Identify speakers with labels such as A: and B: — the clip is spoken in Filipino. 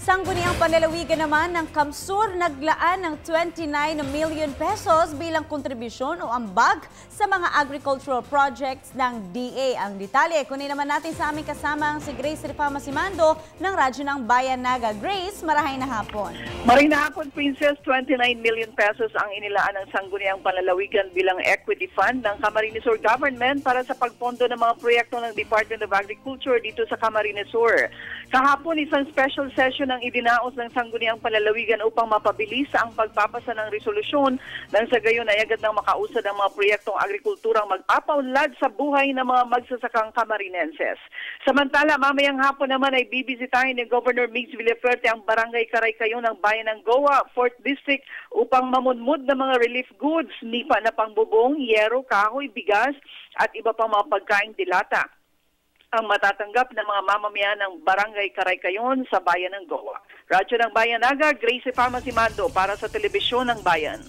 A: Sangguniang Panlalawigan naman ng Kamsur naglaan ng 29 million pesos bilang kontribusyon o ambag sa mga agricultural projects ng DA. Ang detalye, kunin naman natin sa aming kasamang si Grace Rifama Simando ng Radyo ng Bayan Naga. Grace, marahay na hapon.
B: Marahay na hapon, Princess. 29 million pesos ang inilaan ng Sangguniang Panlalawigan bilang equity fund ng Camarines Sur Government para sa pagpondo ng mga proyekto ng Department of Agriculture dito sa Camarines Sur. Kahapon, isang special session ang idinaos ng Sangguniang Panlalawigan upang mapabilis ang pagpapasa ng resolusyon nang sa gayon ay agad nang makausad ang mga proyektong agrikulturang magpapaunlad sa buhay ng mga magsasakang Camarinenses. Samantala, mamayang hapon naman ay bibisitahin ni Governor Migs Villafuerte ang Barangay Karaykayon ng Bayan ng Goa, 4th District upang mamunmod ng mga relief goods, nipa na pangbubong, yero, kahoy, bigas at iba pang mga pagkaing dilata ang matatanggap ng mga mamamayan ng Barangay Karaykayon sa Bayan ng Goa. Radyo ng Bayan Naga, Grace Rifama Simando para sa Telebisyon ng Bayan.